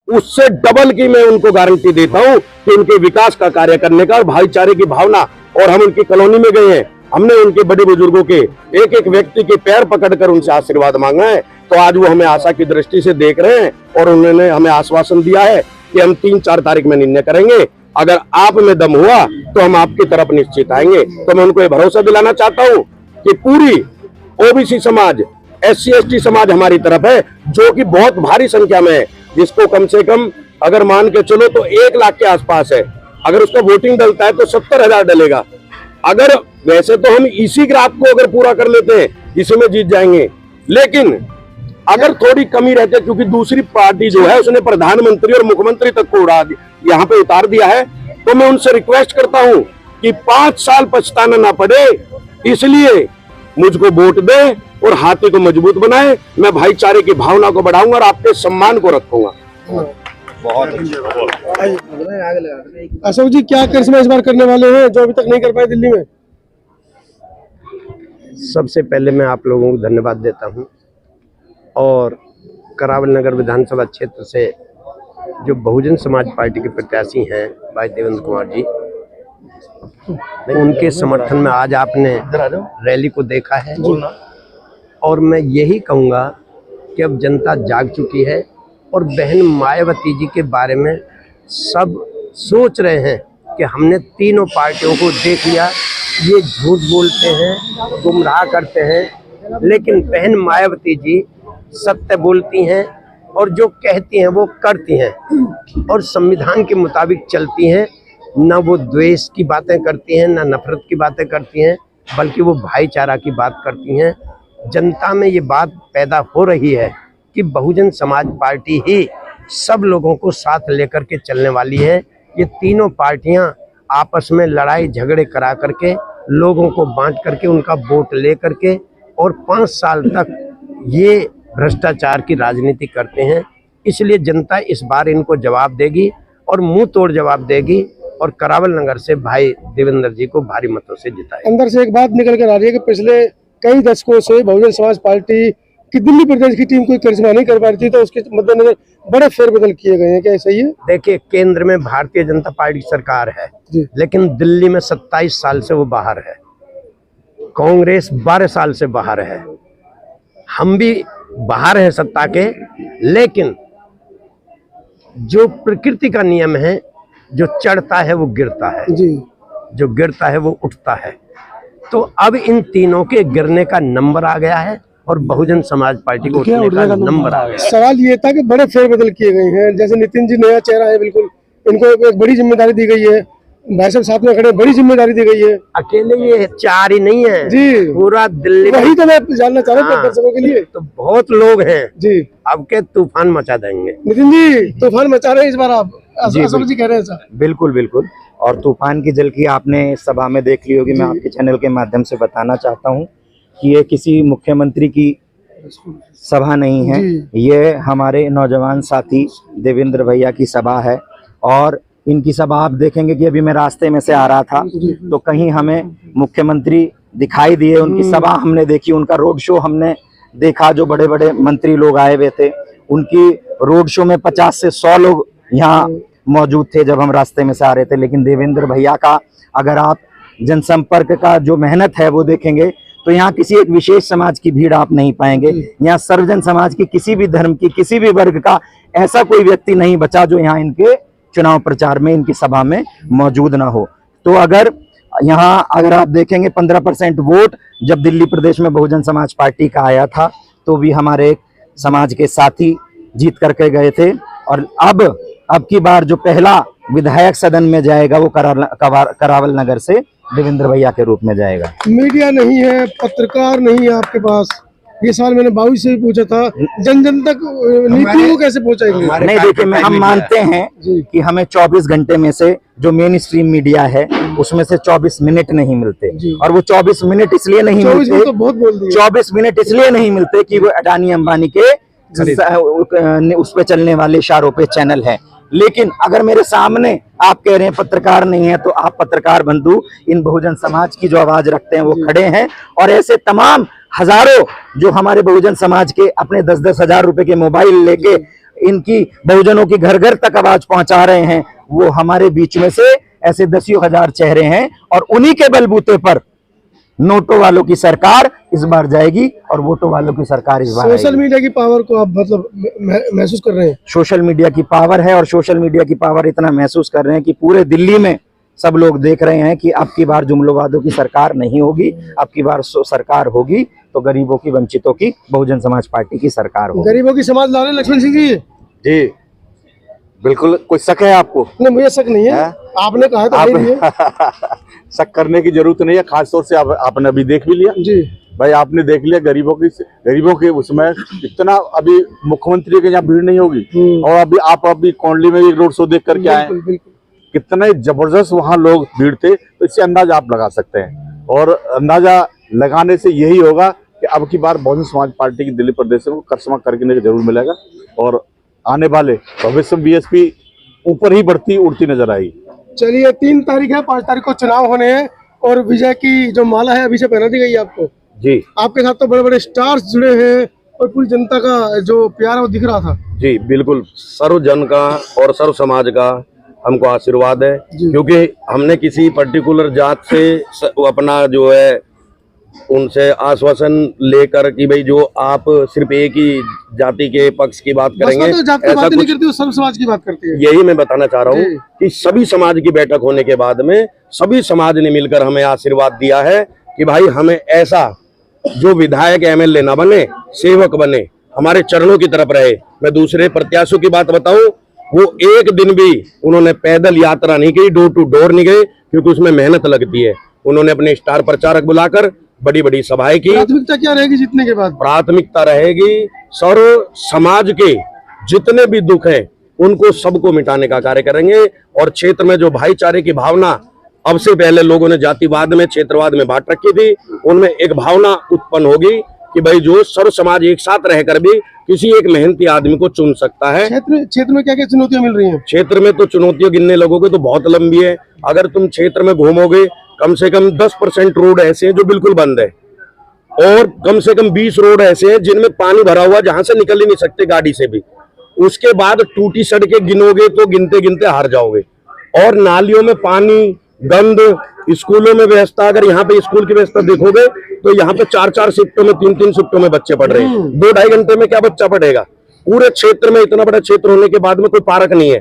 उससे डबल की मैं उनको गारंटी देता हूं कि उनके विकास का कार्य करने का और भाईचारे की भावना। और हम उनकी कॉलोनी में गए हैं, हमने उनके बड़े बुजुर्गों के एक एक व्यक्ति के पैर पकड़कर उनसे आशीर्वाद मांगा है। तो आज वो हमें आशा की दृष्टि से देख रहे हैं और उन्होंने हमें आश्वासन दिया है कि हम 3-4 तारीख में निर्णय करेंगे। अगर आप में दम हुआ तो हम आपकी तरफ निश्चित आएंगे। तो मैं उनको ये भरोसा दिलाना चाहता हूँ कि पूरी ओबीसी समाज, SC/ST समाज हमारी तरफ है, जो कि बहुत भारी संख्या में है, जिसको कम से कम अगर मान के चलो तो 1 लाख के आसपास है। अगर उसका वोटिंग डलता है तो 70,000 डलेगा। अगर वैसे तो हम इसी ग्राफ को अगर पूरा कर लेते हैं इसी में जीत जाएंगे, लेकिन अगर थोड़ी कमी रहती है क्योंकि दूसरी पार्टी जो है उसने प्रधानमंत्री और मुख्यमंत्री तक को यहाँ पे उतार दिया है, तो मैं उनसे रिक्वेस्ट करता हूं कि 5 साल पछताना ना पड़े, इसलिए मुझको वोट दे और हाथी को मजबूत बनाए। मैं भाईचारे की भावना को बढ़ाऊंगा और आपके सम्मान को रखूंगा। बहुत अशोक जी, क्या करिश्मा इस बार करने वाले हैं जो अभी तक नहीं कर पाए दिल्ली में? सबसे पहले मैं आप लोगों को धन्यवाद देता हूं और करावल नगर विधानसभा क्षेत्र से जो बहुजन समाज पार्टी के प्रत्याशी हैं भाई देवेंद्र कुमार जी, उनके समर्थन में आज आपने रैली को देखा है। और मैं यही कहूँगा कि अब जनता जाग चुकी है और बहन मायावती जी के बारे में सब सोच रहे हैं कि हमने तीनों पार्टियों को देख लिया, ये झूठ बोलते हैं, गुमराह करते हैं, लेकिन बहन मायावती जी सत्य बोलती हैं और जो कहती हैं वो करती हैं और संविधान के मुताबिक चलती हैं। ना वो द्वेष की बातें करती हैं, ना नफरत की बातें करती हैं, बल्कि वो भाईचारा की बात करती हैं। जनता में ये बात पैदा हो रही है कि बहुजन समाज पार्टी ही सब लोगों को साथ लेकर के चलने वाली है। ये तीनों पार्टियां आपस में लड़ाई झगड़े करा करके लोगों को बांट करके उनका वोट ले करके और 5 साल तक ये भ्रष्टाचार की राजनीति करते हैं। इसलिए जनता इस बार इनको जवाब देगी और मुंह तोड़ जवाब देगी और करावल नगर से भाई देवेंद्र जी को भारी मतों से जिताएंगे। अंदर से एक बात निकल कर आ रही है कि पिछले कई दशकों से बहुजन समाज पार्टी की दिल्ली प्रदेश की टीम कोई करिश्मा नहीं कर पा रही थी, तो उसके मद्देनजर बड़े फेरबदल किए गए हैं, क्या ऐसा ही है? देखिए, केंद्र में भारतीय जनता पार्टी सरकार है, लेकिन दिल्ली में 27 साल से वो बाहर है, कांग्रेस 12 साल से बाहर है, हम भी बाहर हैं सत्ता के, लेकिन जो प्रकृति का नियम है, जो चढ़ता है वो गिरता है, जो गिरता है वो उठता है। तो अब इन तीनों के गिरने का नंबर आ गया है और बहुजन समाज पार्टी को उठने का नंबर आ गया। सवाल ये था कि बड़े फेरबदल किए गए हैं, जैसे नितिन जी नया चेहरा है, बिल्कुल इनको एक बड़ी जिम्मेदारी दी गई है, भाई साहब साथ में खड़े, बड़ी जिम्मेदारी दी गई है। अकेले ये 4 ही नहीं है जी, पूरा दिल्ली, वही तो मैं जानना चाह रहा था दर्शकों के लिए। तो बहुत लोग हैं जी, अब के तूफान मचा देंगे। नितिन जी, तूफान मचा रहे हैं इस बार आप, अशोक जी कह रहे हैं सर? बिल्कुल बिल्कुल, और तूफान की झलकी आपने सभा में देख ली होगी। मैं आपके चैनल के माध्यम से बताना चाहता हूं कि ये किसी मुख्यमंत्री की सभा नहीं है, ये हमारे नौजवान साथी देवेंद्र भैया की सभा है। और इनकी सभा आप देखेंगे कि अभी मैं रास्ते में से आ रहा था तो कहीं हमें मुख्यमंत्री दिखाई दिए, उनकी सभा हमने देखी, उनका रोड शो हमने देखा, जो बड़े बड़े मंत्री लोग आए हुए थे, उनकी रोड शो में 50 से 100 लोग यहाँ मौजूद थे जब हम रास्ते में से आ रहे थे। लेकिन देवेंद्र भैया का अगर आप जनसंपर्क का जो मेहनत है वो देखेंगे तो यहाँ किसी एक विशेष समाज की भीड़ आप नहीं पाएंगे। यहाँ सर्वजन समाज की, किसी भी धर्म की, किसी भी वर्ग का ऐसा कोई व्यक्ति नहीं बचा जो यहाँ इनके चुनाव प्रचार में, इनकी सभा में मौजूद ना हो। तो अगर आप देखेंगे 15% वोट जब दिल्ली प्रदेश में बहुजन समाज पार्टी का आया था तो भी हमारे समाज के साथी जीत करके गए थे। और अब की बार जो पहला विधायक सदन में जाएगा वो करावल नगर से देवेंद्र भैया के रूप में जाएगा। मीडिया नहीं है, पत्रकार नहीं है आपके पास, ये सवाल मैंने बाबू से भी पूछा था, जन जन तक नीतियों को कैसे पहुंचाएंगे? नहीं, देखिए, हम मानते हैं कि हमें 24 घंटे में से जो मेन स्ट्रीम मीडिया है उसमें से 24 मिनट नहीं मिलते, और वो 24 मिनट इसलिए नहीं मिलते, तो बहुत बोल दिया, 24 मिनट इसलिए नहीं मिलते कि वो अडानी अंबानी के उस पे चलने वाले इशारों पे चैनल है। लेकिन अगर मेरे सामने आप कह रहे हैं पत्रकार नहीं है, तो आप पत्रकार बंधु इन बहुजन समाज की जो आवाज रखते हैं वो खड़े हैं, और ऐसे तमाम हजारों जो हमारे बहुजन समाज के अपने 10-10 हजार रुपए के मोबाइल लेके इनकी बहुजनों की घर घर तक आवाज पहुंचा रहे हैं, वो हमारे बीच में से ऐसे दसियों हजार चेहरे हैं और उन्हीं के बलबूते पर नोटों वालों की सरकार इस बार जाएगी और वोटों वालों की सरकार इस बार सोशल मीडिया की पावर को आप मतलब महसूस कर रहे हैं? सोशल मीडिया की पावर है और सोशल मीडिया की पावर इतना महसूस कर रहे हैं कि पूरे दिल्ली में सब लोग देख रहे हैं कि अब की बार जुमलोवादों की सरकार नहीं होगी, अब की बार सरकार होगी तो गरीबों की, वंचितों की, बहुजन समाज पार्टी की सरकार होगी। गरीबों की समाज ला रहे हैं लक्ष्मण सिंह जी? जी बिल्कुल। कोई शक है आपको? नहीं, मुझे शक नहीं है, आपने कहा तो नहीं है। शक करने की जरूरत नहीं है, खासतौर से आपने अभी देख भी लिया जी भाई, आपने देख लिया गरीबों के उसमें इतना अभी मुख्यमंत्री के यहाँ भीड़ नहीं होगी। और अभी कोंडली में एक रोड शो देख करके आए, कितने जबरदस्त वहाँ लोग भीड़ थे, तो इससे अंदाजा आप लगा सकते हैं। और अंदाजा लगाने से यही होगा कि अब की बार बहुजन समाज पार्टी की दिल्ली प्रदेश में करिश्मा करने जरूर मिलेगा और आने वाले भविष्य में बीएसपी ऊपर ही बढ़ती उड़ती नजर आएगी। चलिए, 3 तारीख है, 5 तारीख को चुनाव होने हैं और विजय की जो माला है अभी से पहना दी गई है आपको। जी, आपके साथ तो बड़े बड़े स्टार्स जुड़े हैं और पूरी जनता का जो प्यार है वो दिख रहा था। जी बिल्कुल, सर्व जन का और सर्व समाज का हमको आशीर्वाद है, क्योंकि हमने किसी पर्टिकुलर जात से अपना जो है उनसे आश्वासन लेकर कि भाई जो आप सिर्फ एक ही जाति के पक्ष की बात करेंगे, तो जात की बात नहीं करती, वो सब समाज की बात करती है। यही मैं बताना चाह रहा हूँ कि सभी समाज की बैठक होने के बाद में सभी समाज ने मिलकर हमें आशीर्वाद दिया है कि भाई हमें ऐसा जो विधायक एमएलए ना बने, सेवक बने, हमारे चरणों की तरफ रहे। मैं दूसरे प्रत्याशियों की बात बताऊं, वो एक दिन भी उन्होंने पैदल यात्रा नहीं की, डोर टू डोर नहीं गए, क्योंकि उसमें मेहनत लगती है। उन्होंने अपने स्टार प्रचारक बुलाकर बड़ी बड़ी सभाएं की। प्राथमिकता क्या रहेगी जीतने के बाद? प्राथमिकता रहेगी सर्व समाज के जितने भी दुख हैं उनको सबको मिटाने का कार्य करेंगे। और क्षेत्र में जो भाईचारे की भावना अब से पहले लोगों ने जातिवाद में, क्षेत्रवाद में बांट रखी थी, उनमें एक भावना उत्पन्न होगी कि भाई जो सर्व समाज एक साथ रहकर भी किसी एक मेहनती आदमी को चुन सकता है। क्षेत्र में क्या क्या चुनौतियां मिल रही हैं? क्षेत्र में तो चुनौतियां गिनने लगोगे तो बहुत लंबी है। अगर तुम क्षेत्र में घूमोगे, कम से कम 10% रोड ऐसे हैं जो बिल्कुल बंद है और कम से कम 20 रोड ऐसे हैं जिनमें पानी भरा हुआ, जहां से निकल ही नहीं सकते गाड़ी से भी। उसके बाद टूटी सड़कें गिनोगे तो गिनते गिनते हार जाओगे। और नालियों में पानी, गंद, स्कूलों में व्यवस्था, अगर यहाँ पे स्कूल की व्यवस्था देखोगे तो यहाँ पे 4-4 शिफ्टों में, 3-3 शिफ्टों में बच्चे पढ़ रहे हैं। 2-2.5 घंटे में क्या बच्चा पढ़ेगा? पूरे क्षेत्र में, इतना बड़ा क्षेत्र होने के बाद में कोई पार्क नहीं है,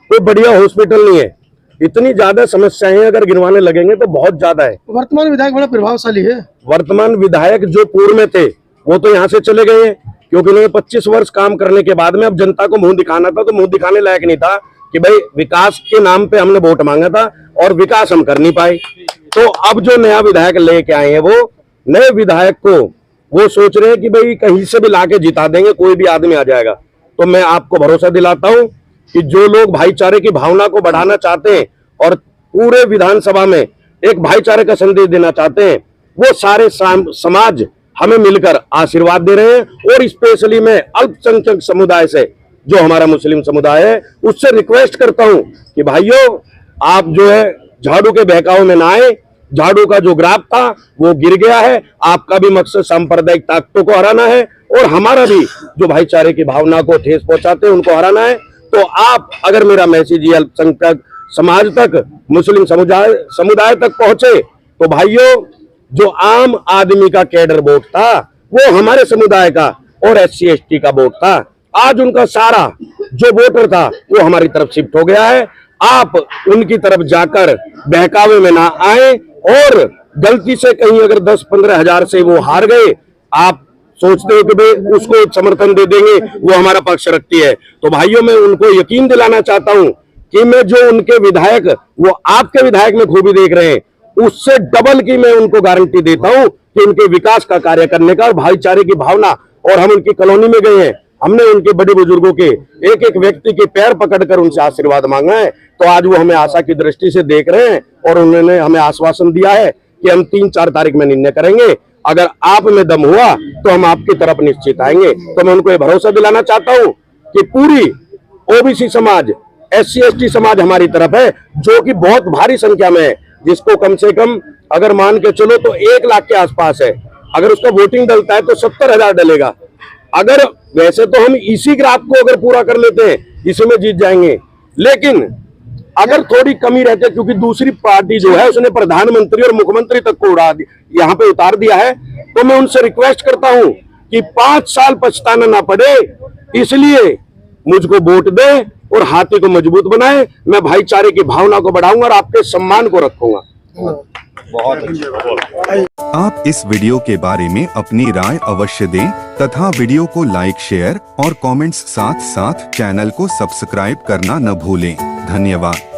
कोई बढ़िया हॉस्पिटल नहीं है। इतनी ज्यादा समस्याएं हैं, अगर गिनवाने लगेंगे तो बहुत ज्यादा है। वर्तमान विधायक बड़ा प्रभावशाली है। वर्तमान विधायक जो पूर्व में थे वो तो यहाँ से चले गए हैं, क्योंकि उन्होंने 25 वर्ष काम करने के बाद में अब जनता को मुंह दिखाना था, तो मुंह दिखाने लायक नहीं था कि भाई विकास के नाम पे हमने वोट मांगा था और विकास हम कर नहीं पाए। तो अब जो नया विधायक लेके आए हैं, वो नए विधायक को वो सोच रहे हैं कि भाई कहीं से भी लाके जिता देंगे, कोई भी आदमी आ जाएगा। तो मैं आपको भरोसा दिलाता हूं कि जो लोग भाईचारे की भावना को बढ़ाना चाहते हैं और पूरे विधानसभा में एक भाईचारे का संदेश देना चाहते हैं, वो सारे समाज हमें मिलकर आशीर्वाद दे रहे हैं। और स्पेशली मैं अल्पसंख्यक समुदाय से, जो हमारा मुस्लिम समुदाय है, उससे रिक्वेस्ट करता हूं कि भाइयों, आप जो है झाड़ू के बहकाव में ना आए। झाड़ू का जो ग्राफ था वो गिर गया है। आपका भी मकसद सांप्रदायिक ताकतों को हराना है और हमारा भी जो भाईचारे की भावना को ठेस पहुंचाते हैं उनको हराना है। तो आप अगर मेरा मैसेज ये अल्पसंख्यक समाज तक, मुस्लिम समुदाय तक पहुंचे, तो भाइयों, जो आम आदमी का कैडर वोट था वो हमारे समुदाय का और SC ST का वोट था। आज उनका सारा जो वोटर था वो हमारी तरफ शिफ्ट हो गया है। आप उनकी तरफ जाकर बहकावे में ना आए और गलती से कहीं अगर 10-15 हजार से वो हार गए, आप सोचते हो कि भाई उसको समर्थन दे देंगे, वो हमारा पक्ष रखती है। तो भाइयों, मैं उनको यकीन दिलाना चाहता हूं कि मैं जो उनके विधायक, वो आपके विधायक में खूबी देख रहे हैं, उससे डबल की मैं उनको गारंटी देता हूं कि उनके विकास का कार्य करने का और भाईचारे की भावना। और हम उनकी कॉलोनी में गए हैं, हमने उनके बड़े बुजुर्गों के एक एक व्यक्ति के पैर पकड़कर उनसे आशीर्वाद मांगा है। तो आज वो हमें आशा की दृष्टि से देख रहे हैं और उन्होंने हमें आश्वासन दिया है कि हम 3-4 तारीख में निर्णय करेंगे। अगर आप में दम हुआ तो हम आपकी तरफ निश्चित आएंगे। तो मैं उनको ये भरोसा दिलाना चाहता हूं कि पूरी OBC समाज, SC ST समाज हमारी तरफ है, जो कि बहुत भारी संख्या में है, जिसको कम से कम अगर मान के चलो तो 1 लाख के आसपास है। अगर उसका वोटिंग डलता है तो 70,000 डलेगा। अगर वैसे तो हम इसी ग्राफ को अगर पूरा कर लेते हैं इसी में जीत जाएंगे, लेकिन अगर थोड़ी कमी रहती है क्योंकि दूसरी पार्टी जो है उसने प्रधानमंत्री और मुख्यमंत्री तक को यहाँ पे उतार दिया है, तो मैं उनसे रिक्वेस्ट करता हूं कि 5 साल पछताना ना पड़े, इसलिए मुझको वोट दे और हाथी को मजबूत बनाए। मैं भाईचारे की भावना को बढ़ाऊंगा और आपके सम्मान को रखूंगा। बहुत अच्छा। आप इस वीडियो के बारे में अपनी राय अवश्य दें तथा वीडियो को लाइक, शेयर और कमेंट्स साथ साथ चैनल को सब्सक्राइब करना न भूलें। धन्यवाद।